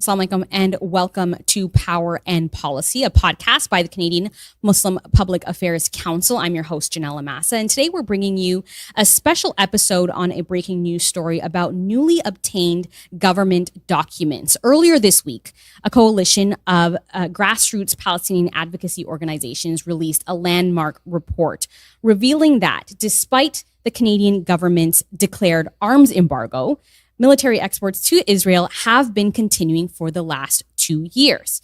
Assalamu alaikum and welcome to Power and Policy, a podcast by the Canadian Muslim Public Affairs Council. I'm your host, Ginella Massa, and today we're bringing you a special episode on a breaking news story about newly obtained government documents. Earlier this week, a coalition of grassroots Palestinian advocacy organizations released a landmark report revealing that despite the Canadian government's declared arms embargo, military exports to Israel have been continuing for the last 2 years.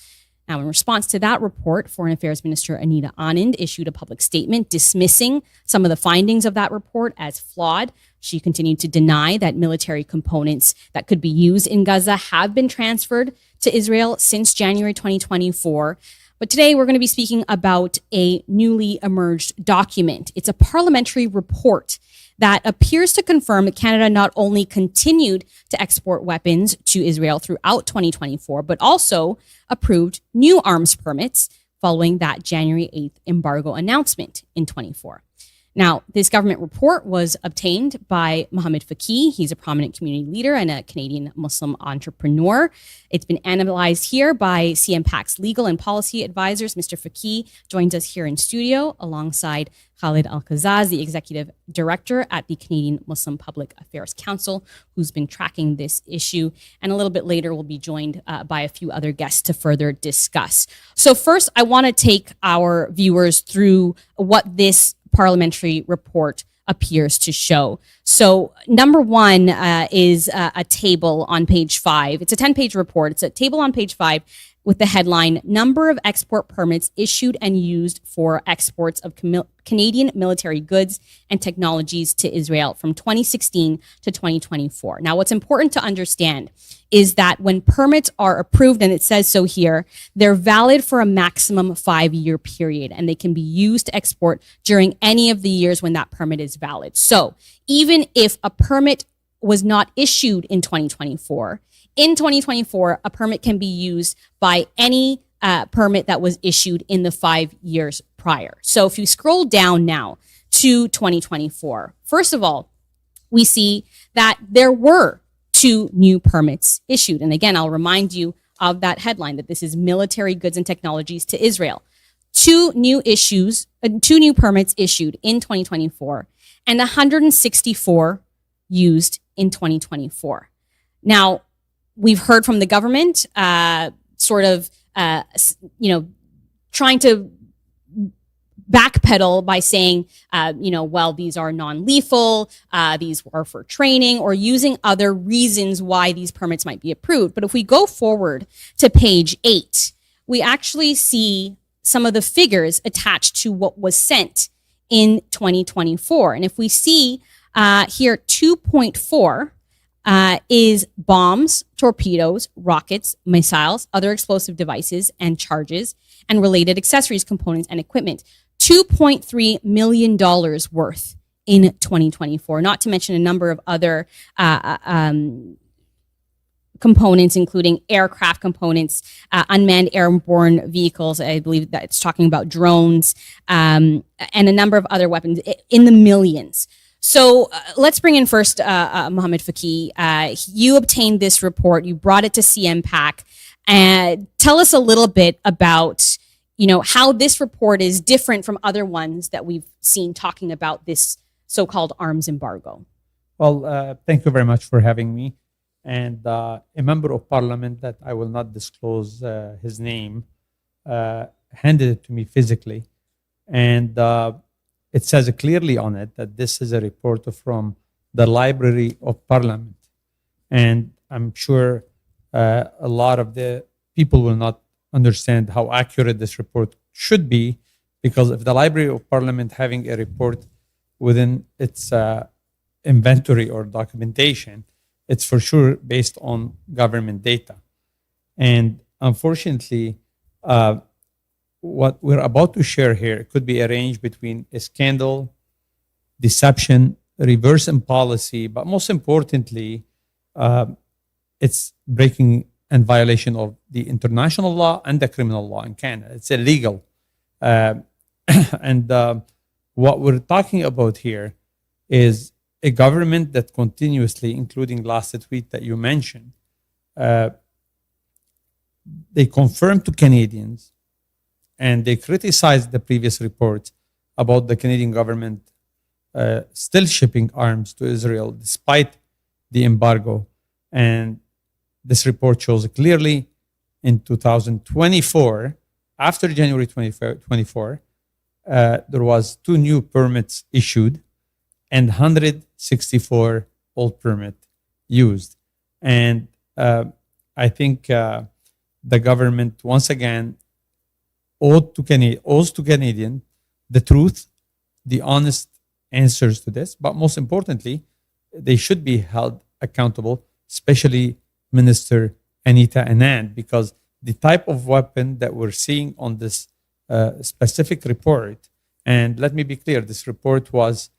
Now, in response to that report, Foreign Affairs Minister Anita Anand issued a public statement dismissing some of the findings of that report as flawed. She continued to deny that military components that could be used in Gaza have been transferred to Israel since January 2024. But today we're going to be speaking about a newly emerged document. It's a parliamentary report that appears to confirm that Canada not only continued to export weapons to Israel throughout 2024, but also approved new arms permits following that January 8th embargo announcement in 24. Now, this government report was obtained by Mohamad Fakih. He's a prominent community leader and a Canadian Muslim entrepreneur. It's been analyzed here by CMPAC's legal and policy advisors. Mr. Fakih joins us here in studio alongside Khaled Qazzaz, the executive director at the Canadian Muslim Public Affairs Council, who's been tracking this issue. And a little bit later, we'll be joined by a few other guests to further discuss. So first, I want to take our viewers through what this parliamentary report appears to show. So number one is a table on page 5. It's a 10-page report. It's a table on page 5 with the headline, Number of Export Permits Issued and Used for Exports of Canadian Military Goods and Technologies to Israel from 2016 to 2024. Now, what's important to understand is that when permits are approved, and it says so here, they're valid for a maximum 5-year period, and they can be used to export during any of the years when that permit is valid. So even if a permit was not issued in 2024, in 2024, a permit can be used by any permit that was issued in the 5 years prior. So if you scroll down now to 2024, first of all, we see that there were 2 new permits issued. And again, I'll remind you of that headline that this is military goods and technologies to Israel. 2 new permits issued in 2024 and 164 used in 2024. Now, we've heard from the government trying to backpedal by saying, well, these are non-lethal, these are for training, or using other reasons why these permits might be approved. But if we go forward to page 8, we actually see some of the figures attached to what was sent in 2024. And if we see here, 2.4 is bombs, torpedoes, rockets, missiles, other explosive devices and charges, and related accessories, components, and equipment. $2.3 million worth in 2024, not to mention a number of other components, including aircraft components, unmanned airborne vehicles. I believe that it's talking about drones, and a number of other weapons in the millions. So let's bring in first Mohamad Fakih. You obtained this report. You brought it to CMPAC. And tell us a little bit about, how this report is different from other ones that we've seen talking about this so-called arms embargo. Well, thank you very much for having me. And a member of parliament that I will not disclose his name handed it to me physically. And it says clearly on it that this is a report from the Library of Parliament. And I'm sure a lot of the people will not understand how accurate this report should be, because if the Library of Parliament having a report within its inventory or documentation, it's for sure based on government data. And unfortunately, what we're about to share here could be a range between a scandal, deception, reverse in policy, but most importantly, it's breaking and violation of the international law and the criminal law in Canada. It's illegal. And what we're talking about here is a government that continuously, including last tweet that you mentioned, they confirmed to Canadians, and they criticized the previous reports about the Canadian government still shipping arms to Israel despite the embargo. And this report shows clearly in 2024, after January 2024, there was 2 new permits issued and 164 old permit used. And I think the government, once again, owes to Canadians the truth, the honest answers to this. But most importantly, they should be held accountable, especially Minister Anita Anand, because the type of weapon that we're seeing on this specific report, and let me be clear, this report was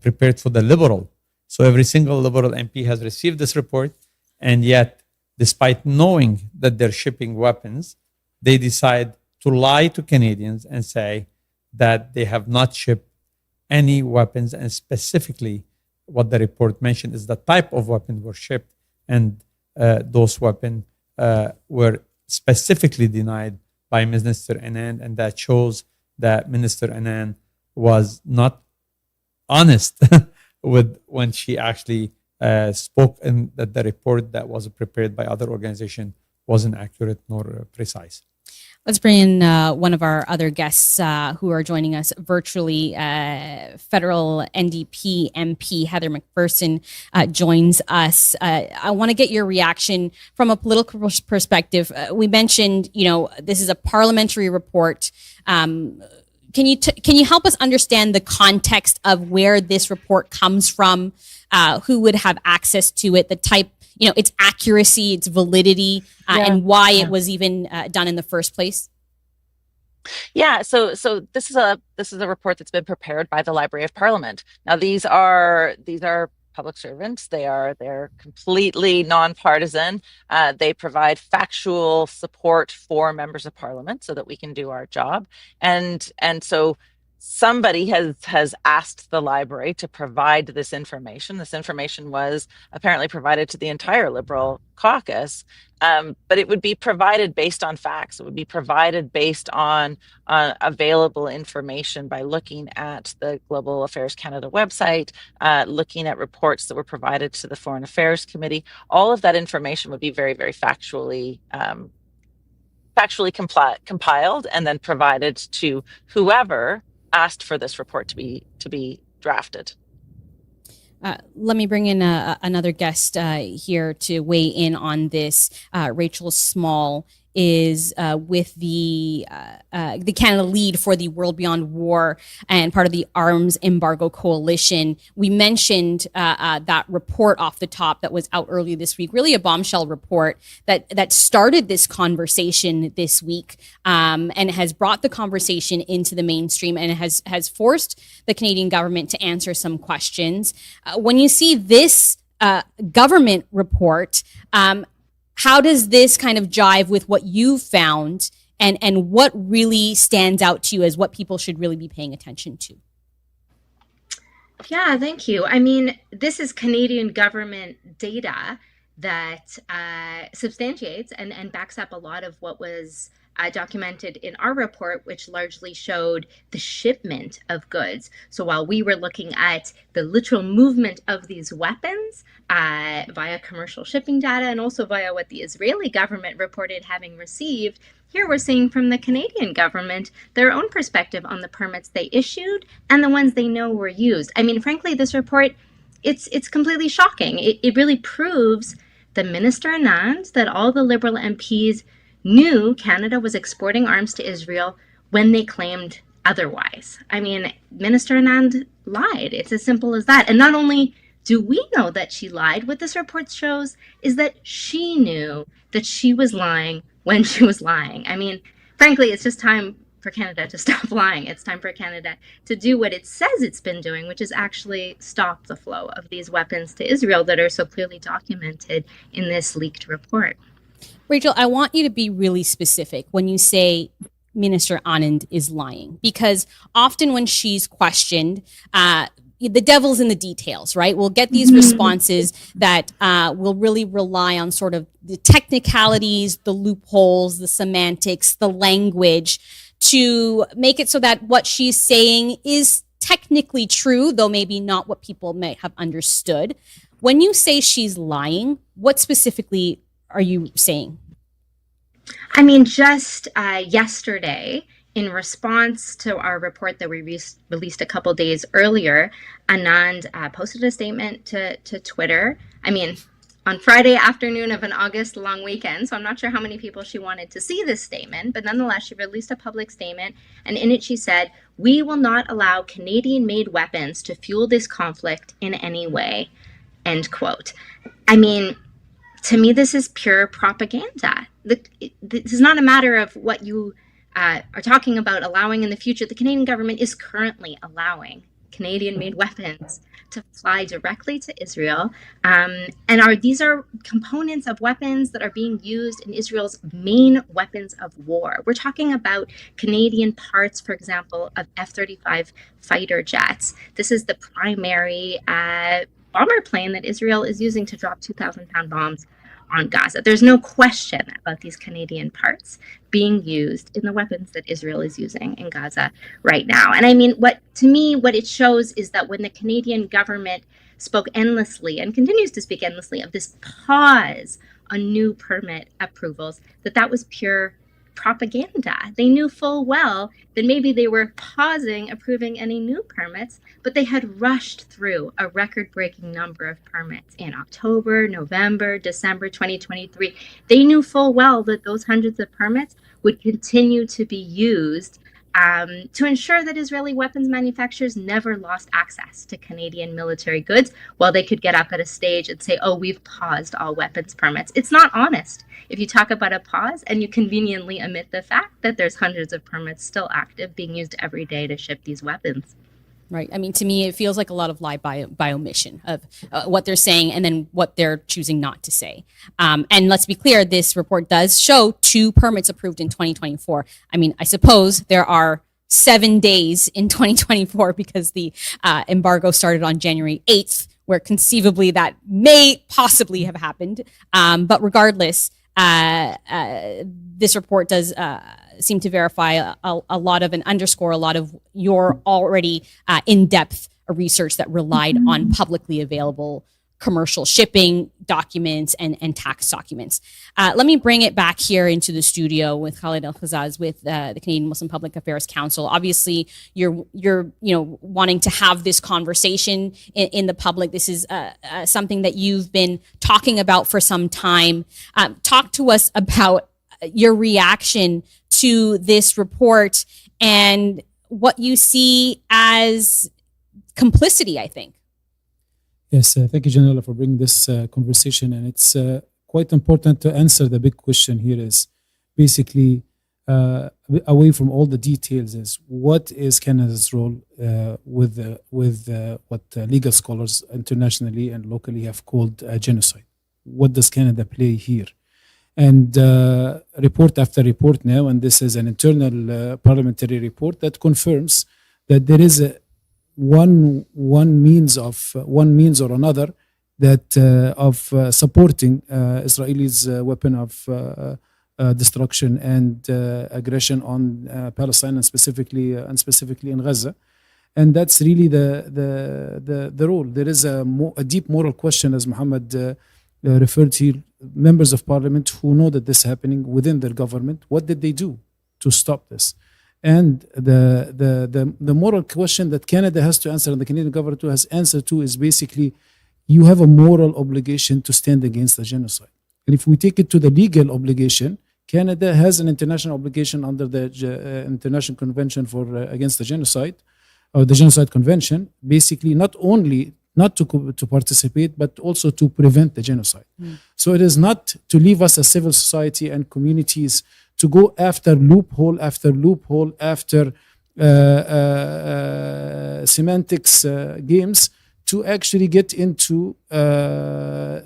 prepared for the Liberal. So every single Liberal MP has received this report, and yet, despite knowing that they're shipping weapons, they decide to lie to Canadians and say that they have not shipped any weapons, and specifically what the report mentioned is the type of weapon were shipped, and those weapons were specifically denied by Minister Anand, and that shows that Minister Anand was not honest with when she actually spoke, and that the report that was prepared by other organization wasn't accurate nor precise. Let's bring in one of our other guests who are joining us virtually. Federal NDP MP Heather McPherson joins us. I want to get your reaction from a political perspective. We mentioned, this is a parliamentary report. Can you help us understand the context of where this report comes from? Who would have access to it? The type, its accuracy, its validity, and why it was even done in the first place? Yeah, so this is a report that's been prepared by the Library of Parliament. Now these are public servants. They're completely nonpartisan. They provide factual support for members of Parliament so that we can do our job. And so somebody has asked the library to provide this information. This information was apparently provided to the entire Liberal caucus, but it would be provided based on facts. It would be provided based on available information by looking at the Global Affairs Canada website, looking at reports that were provided to the Foreign Affairs Committee. All of that information would be very, very factually compiled and then provided to whoever asked for this report to be drafted. Let me bring in another guest here to weigh in on this. Rachel Small is with the Canada lead for the World Beyond War and part of the Arms Embargo Coalition. We mentioned that report off the top that was out earlier this week, really a bombshell report that started this conversation this week and has brought the conversation into the mainstream and has forced the Canadian government to answer some questions. When you see this government report, how does this kind of jive with what you found and what really stands out to you as what people should really be paying attention to? Yeah, thank you. I mean, this is Canadian government data that substantiates and backs up a lot of what was documented in our report, which largely showed the shipment of goods. So while we were looking at the literal movement of these weapons via commercial shipping data and also via what the Israeli government reported having received, here we're seeing from the Canadian government their own perspective on the permits they issued and the ones they know were used. I mean, frankly, this report, it's completely shocking. It really proves that Minister Anand, that all the Liberal MPs knew Canada was exporting arms to Israel when they claimed otherwise. I mean, Minister Anand lied. It's as simple as that. And not only do we know that she lied, what this report shows is that she knew that she was lying when she was lying. I mean, frankly, it's just time for Canada to stop lying. It's time for Canada to do what it says it's been doing, which is actually stop the flow of these weapons to Israel that are so clearly documented in this leaked report. Rachel, I want you to be really specific when you say Minister Anand is lying, because often when she's questioned, the devil's in the details, right? We'll get these responses that will really rely on sort of the technicalities, the loopholes, the semantics, the language to make it so that what she's saying is technically true, though maybe not what people may have understood. When you say she's lying, what specifically are you saying? I mean, just yesterday, in response to our report that we released a couple days earlier, Anand posted a statement to Twitter. I mean, on Friday afternoon of an August long weekend, so I'm not sure how many people she wanted to see this statement, but nonetheless, she released a public statement, and in it she said, "We will not allow Canadian-made weapons to fuel this conflict in any way," end quote. I mean, to me, this is pure propaganda. This is not a matter of what you are talking about allowing in the future. The Canadian government is currently allowing Canadian-made weapons to fly directly to Israel, and these are components of weapons that are being used in Israel's main weapons of war. We're talking about Canadian parts, for example, of F-35 fighter jets. This is the primary bomber plane that Israel is using to drop 2,000-pound bombs on Gaza. There's no question about these Canadian parts being used in the weapons that Israel is using in Gaza right now. And I mean, what it shows is that when the Canadian government spoke endlessly and continues to speak endlessly of this pause on new permit approvals, that was pure propaganda. They knew full well that maybe they were pausing approving any new permits, but they had rushed through a record-breaking number of permits in October, November, December 2023. They knew full well that those hundreds of permits would continue to be used to ensure that Israeli weapons manufacturers never lost access to Canadian military goods while they could get up at a stage and say, "Oh, we've paused all weapons permits." It's not honest if you talk about a pause and you conveniently omit the fact that there's hundreds of permits still active being used every day to ship these weapons. Right. I mean, to me, it feels like a lot of lie by omission of what they're saying and then what they're choosing not to say. And let's be clear, this report does show 2 permits approved in 2024. I mean, I suppose there are 7 days in 2024 because the embargo started on January 8th, where conceivably that may possibly have happened. But regardless, this report does seem to verify a lot of and underscore a lot of your already in-depth research that relied on publicly available commercial shipping documents and tax documents. Let me bring it back here into the studio with Khaled Qazzaz with the Canadian Muslim Public Affairs Council. Obviously, you're wanting to have this conversation in the public. This is something that you've been talking about for some time. Talk to us about your reaction to this report and what you see as complicity, I think. Yes, thank you, Ginella, for bringing this conversation. And it's quite important to answer the big question here is basically away from all the details is what is Canada's role with what legal scholars internationally and locally have called genocide? What does Canada play here? And report after report now, and this is an internal parliamentary report that confirms that there is one means or another that of supporting Israel's weapon of destruction and aggression on Palestine and specifically in Gaza, and that's really the role. There is a deep moral question, as Mohamad referred to. Members of parliament who know that this is happening within their government, what did they do to stop this? And the moral question that Canada has to answer and the Canadian government has answered to is basically, you have a moral obligation to stand against the genocide. And if we take it to the legal obligation, Canada has an international obligation under the International Convention against the Genocide, or the Genocide Convention, basically not only not to participate, but also to prevent the genocide. So it is not to leave us as civil society and communities to go after loophole after semantics games to actually get into the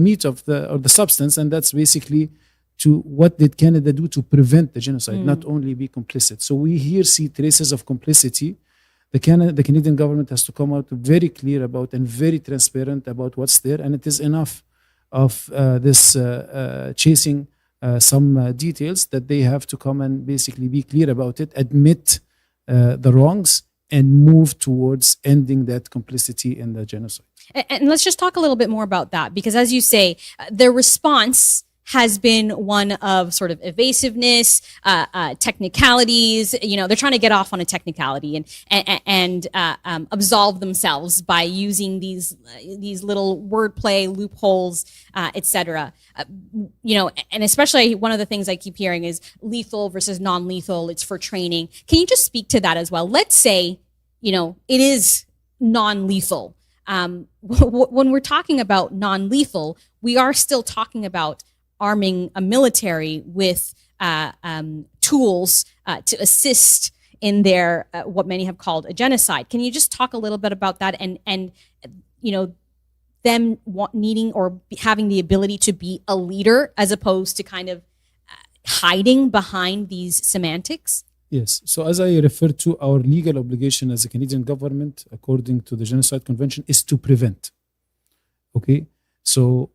meat of the substance, and that's basically to what did Canada do to prevent the genocide, not only be complicit. So we here see traces of complicity the Canadian government has to come out very clear about and very transparent about what's there, and it is enough of this chasing some details that they have to come and basically be clear about it, admit the wrongs, and move towards ending that complicity in the genocide. And let's just talk a little bit more about that, because as you say, their response has been one of sort of evasiveness, technicalities. They're trying to get off on a technicality and absolve themselves by using these little wordplay loopholes, etc. And especially one of the things I keep hearing is lethal versus non-lethal. It's for training. Can you just speak to that as well? Let's say, it is non-lethal. When we're talking about non-lethal, we are still talking about arming a military with tools to assist in their what many have called a genocide. Can you just talk a little bit about that and them needing or having the ability to be a leader as opposed to kind of hiding behind these semantics? Yes. So as I referred to, our legal obligation as a Canadian government, according to the Genocide Convention, is to prevent. Okay? So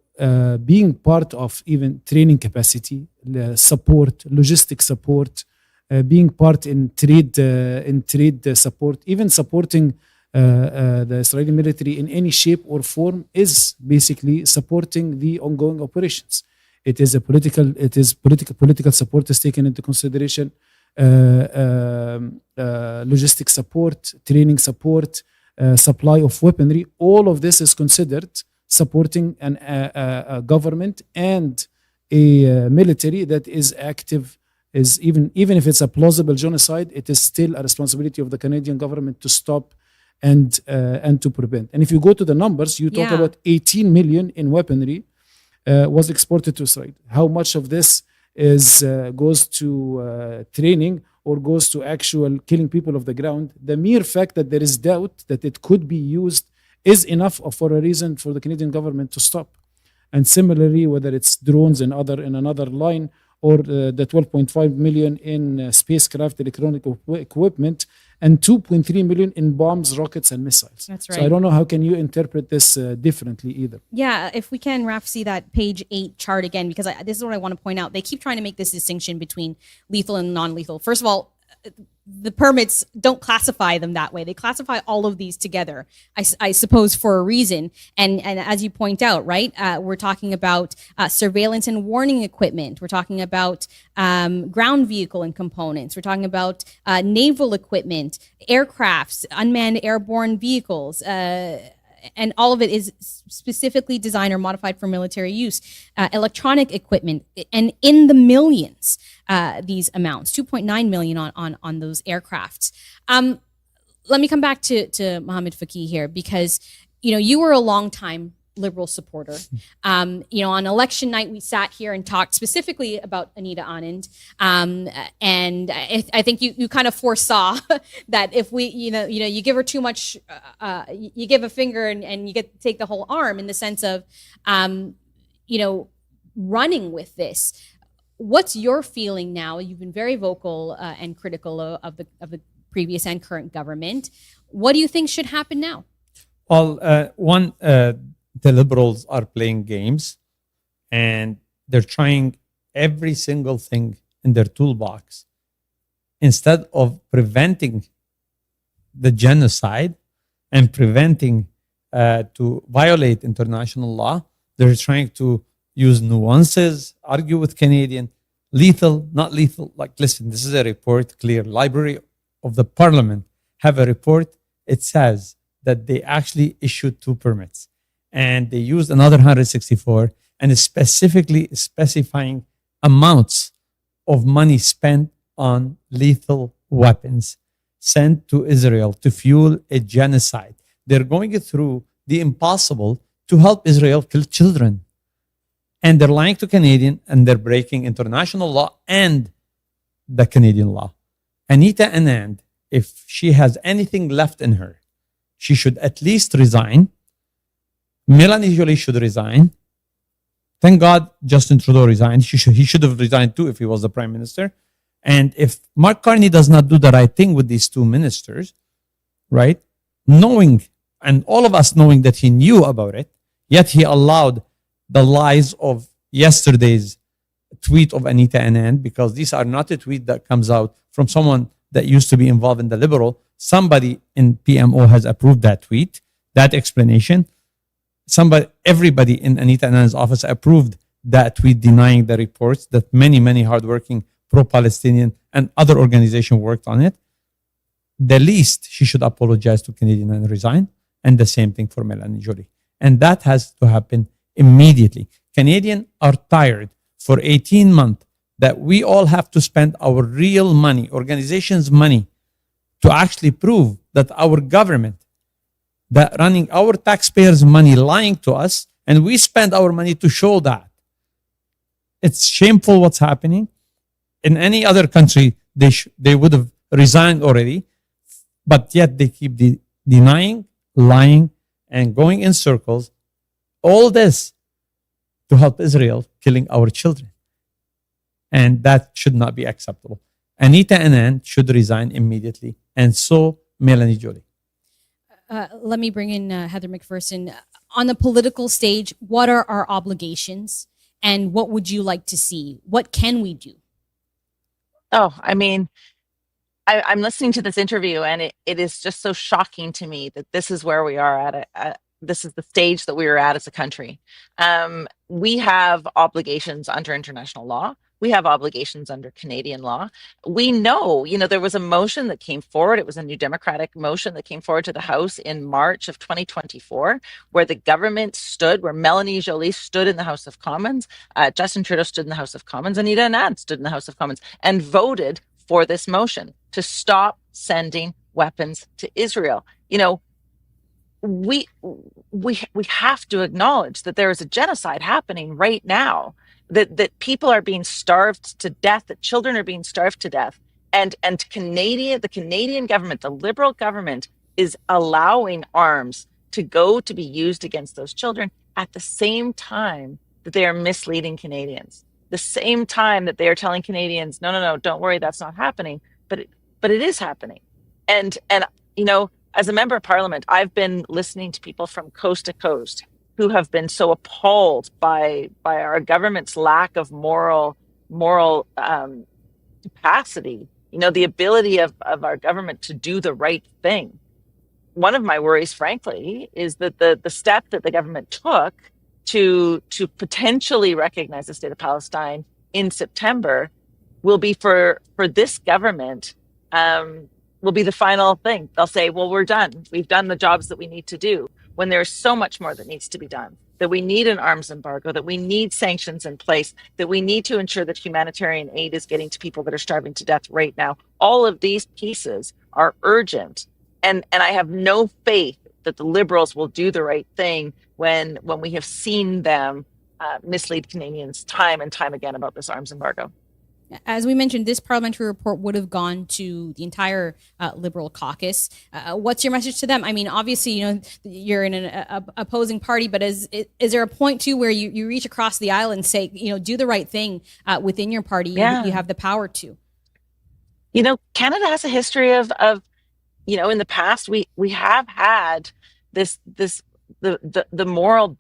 being part of even training capacity, support, logistic support, being part in trade support, even supporting the Israeli military in any shape or form is basically supporting the ongoing operations. Political support is taken into consideration, logistic support, training support, supply of weaponry. All of this is considered supporting a government and a military that is active. Is even if it's a plausible genocide, it is still a responsibility of the Canadian government to stop and to prevent. And if you go to the numbers, you talk about 18 million in weaponry was exported to Israel. How much of this goes to training or goes to actual killing people of the ground? The mere fact that there is doubt that it could be used is enough for a reason for the Canadian government to stop. And similarly, whether it's drones in another line, or the 12.5 million in spacecraft electronic equipment, and 2.3 million in bombs, rockets, and missiles. That's right. So I don't know how can you interpret this differently either. Yeah, if we can, Raf, see that page 8 chart again, because this is what I want to point out. They keep trying to make this distinction between lethal and non-lethal. First of all, the permits don't classify them that way. They classify all of these together, I suppose, for a reason. And as you point out, right, we're talking about surveillance and warning equipment. We're talking about ground vehicle and components. We're talking about naval equipment, aircrafts, unmanned airborne vehicles, and all of it is specifically designed or modified for military use. Electronic equipment, and in the millions, these amounts, 2.9 million on those aircrafts. Let me come back to Mohamad Fakih here, because you were a long time Liberal supporter. On election night, we sat here and talked specifically about Anita, Anand. And I think you kind of foresaw that if we, you give her too much, you give a finger and you get to take the whole arm, in the sense of, running with this. What's your feeling now? You've been very vocal and critical of the previous and current government. What do you think should happen now? Well, the Liberals are playing games, and they're trying every single thing in their toolbox. Instead of preventing the genocide and preventing to violate international law, they're trying to use nuances, argue with Canadian, lethal, not lethal. Like, listen, this is a report, clear. Library of the Parliament have a report. It says that they actually issued 2 permits. And they used another 164, and is specifically specifying amounts of money spent on lethal weapons sent to Israel to fuel a genocide. They're going through the impossible to help Israel kill children. And they're lying to Canadian, and they're breaking international law and the Canadian law. Anita Anand, if she has anything left in her, she should at least resign. Melanie Joly should resign. Thank God Justin Trudeau resigned. He should have resigned too if he was the prime minister. And if Mark Carney does not do the right thing with these 2 ministers, right? Knowing, and all of us knowing that he knew about it, yet he allowed the lies of yesterday's tweet of Anita and Anand, because these are not a tweet that comes out from someone that used to be involved in the Liberal. Somebody in PMO has approved that tweet, that explanation. Everybody in Anita and Anand's office approved that tweet denying the reports that many hardworking pro-Palestinian and other organizations worked on it. The least she should apologize to Canadian and resign, and the same thing for Melanie Joly. And that has to happen immediately. Canadians are tired for 18 months that we all have to spend our real money, organizations' money, to actually prove that our government, that running our taxpayers' money, lying to us, and we spend our money to show that. It's shameful what's happening. In any other country, they would have resigned already, but yet they keep denying, lying, and going in circles. All this to help Israel killing our children. And that should not be acceptable. Anita and Anand should resign immediately, and so Melanie Joly. Let me bring in Heather McPherson. On the political stage, what are our obligations, and what would you like to see? What can we do? Oh, I mean, I'm listening to this interview, and it is just so shocking to me that this is where we are at. This is the stage that we are at as a country. We have obligations under international law. We have obligations under Canadian law. We know, there was a motion that came forward. It was a New Democratic motion that came forward to the House in March of 2024, where the government stood, where Melanie Joly stood in the House of Commons, Justin Trudeau stood in the House of Commons, Anita and Anand stood in the House of Commons, and voted for this motion to stop sending weapons to Israel. We have to acknowledge that there is a genocide happening right now, that people are being starved to death, that children are being starved to death, and the Canadian government, the Liberal government, is allowing arms to be used against those children at the same time that they are misleading Canadians, the same time that they are telling Canadians, no, don't worry, that's not happening, but it is happening. And as a member of Parliament, I've been listening to people from coast to coast who have been so appalled by our government's lack of moral capacity, the ability of our government to do the right thing. One of my worries, frankly, is that the step that the government took to potentially recognize the state of Palestine in September will be for this government, will be the final thing. They'll say, well, we're done. We've done the jobs that we need to do, when there's so much more that needs to be done, that we need an arms embargo, that we need sanctions in place, that we need to ensure that humanitarian aid is getting to people that are starving to death right now. All of these pieces are urgent. And I have no faith that the Liberals will do the right thing when we have seen them mislead Canadians time and time again about this arms embargo. As we mentioned, this parliamentary report would have gone to the entire Liberal caucus. What's your message to them? I mean, obviously, you're in an opposing party, but is there a point too where you reach across the aisle and say, do the right thing within your party? Yeah. You have the power to. Canada has a history of in the past we have had the moral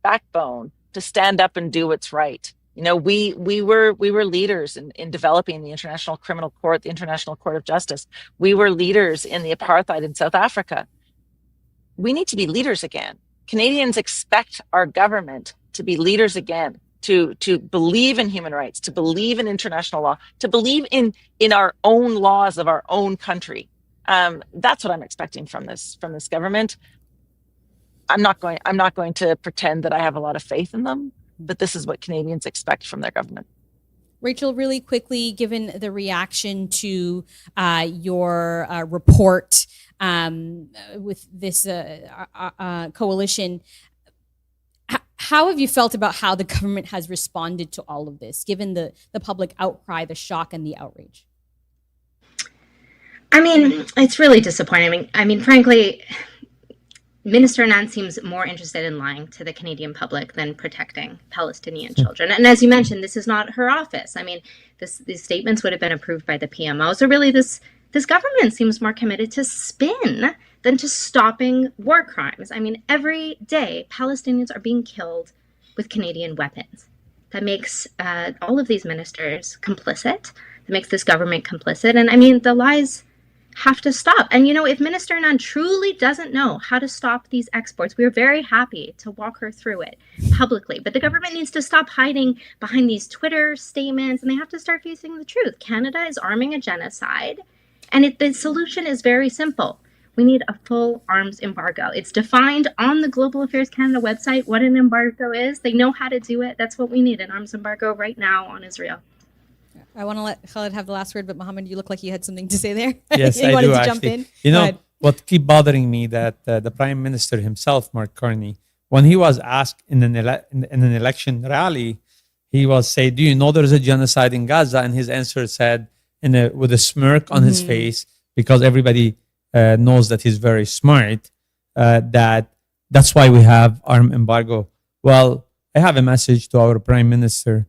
backbone to stand up and do what's right. We were leaders in developing the International Criminal Court, the International Court of Justice. We were leaders in the apartheid in South Africa. We need to be leaders again. Canadians expect our government to be leaders again, to believe in human rights, to believe in international law, to believe in our own laws of our own country. That's what I'm expecting from this government. I'm not going to pretend that I have a lot of faith in them, but this is what Canadians expect from their government. Rachel, really quickly, given the reaction to your report with this coalition, how have you felt about how the government has responded to all of this, given the public outcry, the shock, and the outrage? I mean, it's really disappointing. I mean, frankly, Minister Anand seems more interested in lying to the Canadian public than protecting Palestinian children. And as you mentioned, this is not her office. I mean, these statements would have been approved by the PMO. So really, this this government seems more committed to spin than to stopping war crimes. I mean, every day Palestinians are being killed with Canadian weapons. That makes all of these ministers complicit. That makes this government complicit. And I mean, the lies have to stop. And, you know, if Minister Anand truly doesn't know how to stop these exports, we're very happy to walk her through it publicly. But the government needs to stop hiding behind these Twitter statements, and they have to start facing the truth. Canada is arming a genocide, and the solution is very simple. We need a full arms embargo. It's defined on the Global Affairs Canada website what an embargo is. They know how to do it. That's what we need, an arms embargo right now on Israel. I want to let Khaled have the last word, but Mohamad, you look like you had something to say there. Yes, you I wanted do to actually. jump in. You know, Go what keep bothering me that the Prime Minister himself, Mark Carney, when he was asked in an election rally, he was saying, "Do you know there is a genocide in Gaza?" And his answer said, with a smirk on his face, because everybody knows that he's very smart, that's why we have arm embargo. Well, I have a message to our Prime Minister.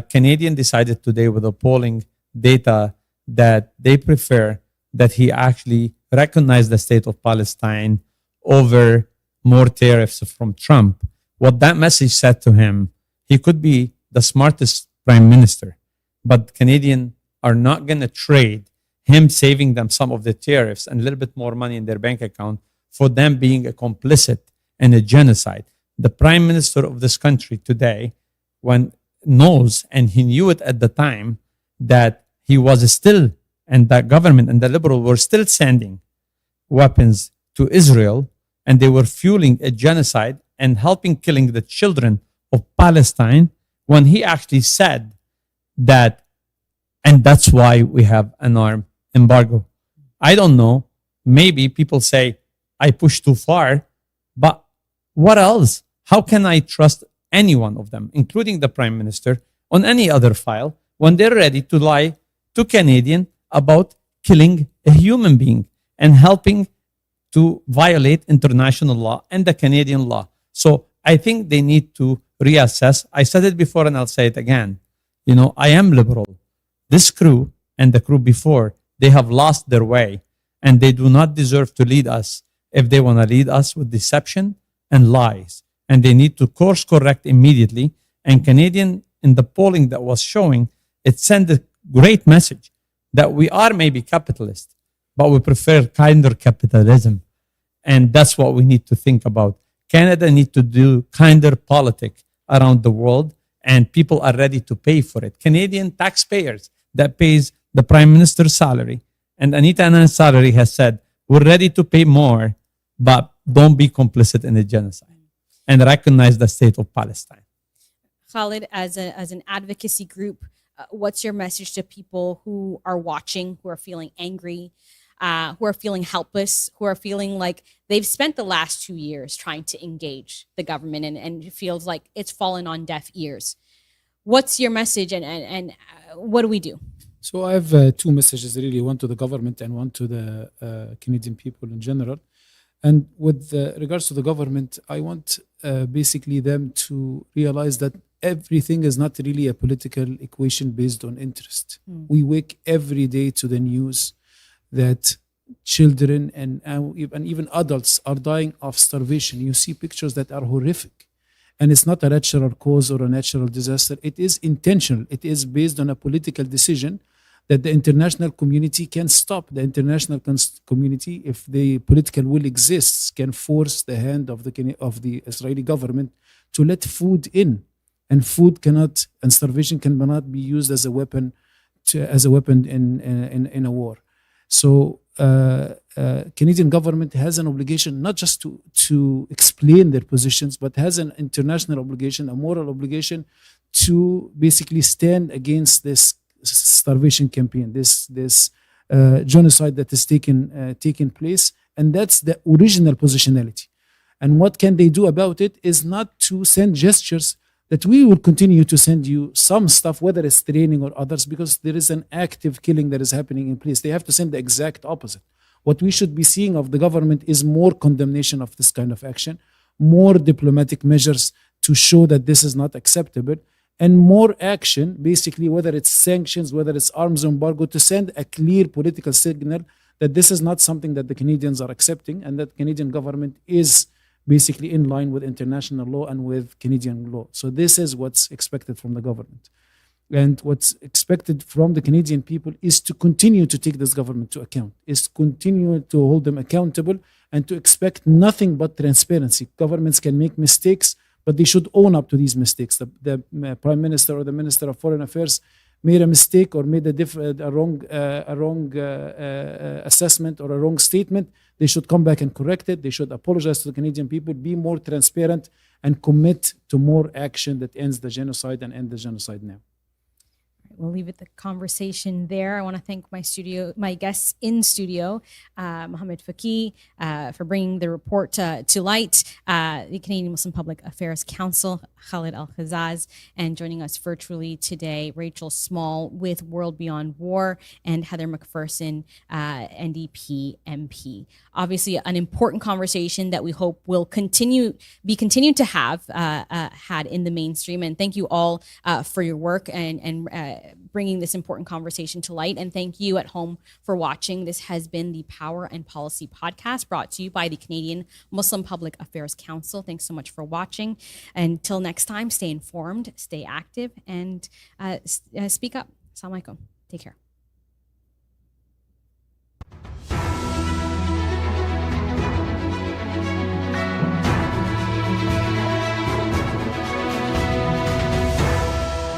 Canadian decided today with the polling data that they prefer that he actually recognize the state of Palestine over more tariffs from Trump. What that message said to him, he could be the smartest prime minister, but Canadians are not going to trade him saving them some of the tariffs and a little bit more money in their bank account for them being a complicit in a genocide. The prime minister of this country today, knows, and he knew it at the time, that he was still, and that government and the liberal were still sending weapons to Israel, and they were fueling a genocide and helping killing the children of Palestine, when he actually said that, and that's why we have an arm embargo. I don't know, maybe people say I pushed too far, but what else? How can I trust any one of them, including the Prime Minister, on any other file when they're ready to lie to Canadian about killing a human being and helping to violate international law and the Canadian law? So I think they need to reassess. I said it before and I'll say it again. You know, I am liberal. This crew and the crew before, they have lost their way, and they do not deserve to lead us if they want to lead us with deception and lies. And they need to course correct immediately. And Canadian, in the polling that was showing, it sent a great message that we are maybe capitalist, but we prefer kinder capitalism. And that's what we need to think about. Canada need to do kinder politics around the world, and people are ready to pay for it. Canadian taxpayers that pays the Prime Minister's salary and Anita Anand's salary has said, we're ready to pay more, but don't be complicit in the genocide and recognize the state of Palestine. Khaled, as an advocacy group, what's your message to people who are watching, who are feeling angry, who are feeling helpless, who are feeling like they've spent the last 2 years trying to engage the government and it feels like it's fallen on deaf ears? What's your message and what do we do? So I have two messages really, one to the government and one to the Canadian people in general. And with regards to the government, I want basically them to realize that everything is not really a political equation based on interest. We wake every day to the news that children and even adults are dying of starvation. You see pictures that are horrific. And it's not a natural cause or a natural disaster. It is intentional. It is based on a political decision that the international community can stop. The international community, if the political will exists, can force the hand of the Israeli government to let food in. And food cannot, and starvation cannot be used as a weapon in a war. So Canadian government has an obligation not just to explain their positions, but has an international obligation, a moral obligation to basically stand against this starvation campaign, this genocide that is taking place. And that's the original positionality. And what can they do about it is not to send gestures that we will continue to send you some stuff, whether it's training or others, because there is an active killing that is happening in place. They have to send the exact opposite. What we should be seeing of the government is more condemnation of this kind of action, more diplomatic measures to show that this is not acceptable, and more action, basically, whether it's sanctions, whether it's arms embargo, to send a clear political signal that this is not something that the Canadians are accepting, and that Canadian government is basically in line with international law and with Canadian law. So this is what's expected from the government. And what's expected from the Canadian people is to continue to take this government to account, is to continue to hold them accountable, and to expect nothing but transparency. Governments can make mistakes, but they should own up to these mistakes. The Prime Minister or the Minister of Foreign Affairs made a mistake or made a wrong assessment or a wrong statement. They should come back and correct it. They should apologize to the Canadian people, be more transparent, and commit to more action that ends the genocide and end the genocide now. We'll leave the conversation there. I want to thank my guests in studio, Mohamad Fakih, for bringing the report to light, the Canadian Muslim Public Affairs Council, Khaled Qazzaz, and joining us virtually today, Rachel Small with World Beyond War, and Heather McPherson, NDP MP. Obviously, an important conversation that we hope will be continued to have had in the mainstream. And thank you all for your work and bringing this important conversation to light. And thank you at home for watching. This has been the Power and Policy podcast, brought to you by the Canadian Muslim Public Affairs Council. Thanks so much for watching. Until next time, stay informed, stay active, and speak up. Assalamu alaikum. Take care.